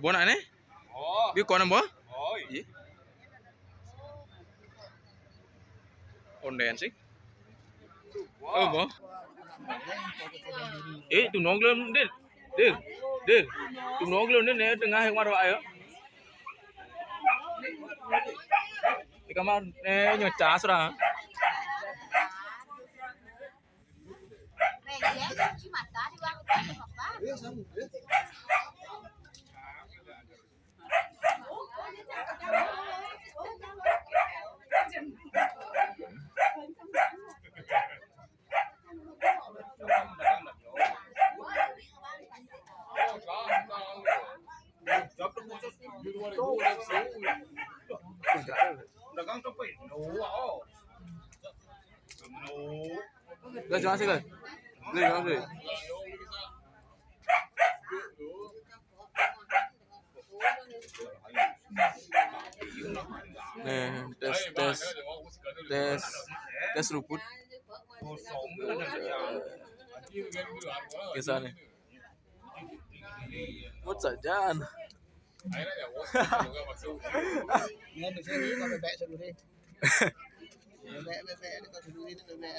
bố này đấy biết con không bố gì ổn đèn xích bố tụi nó lên đi tụi nó lên đến tengah yang mana ayo di kamar nyocas sudah Gak cuma sih kan? Gak sih. Tes rumput. Kisah nih. Mut saja. Nghe mình sẽ nghĩ con bẹ cho đi. Bẹ con thử đi nó bẹ.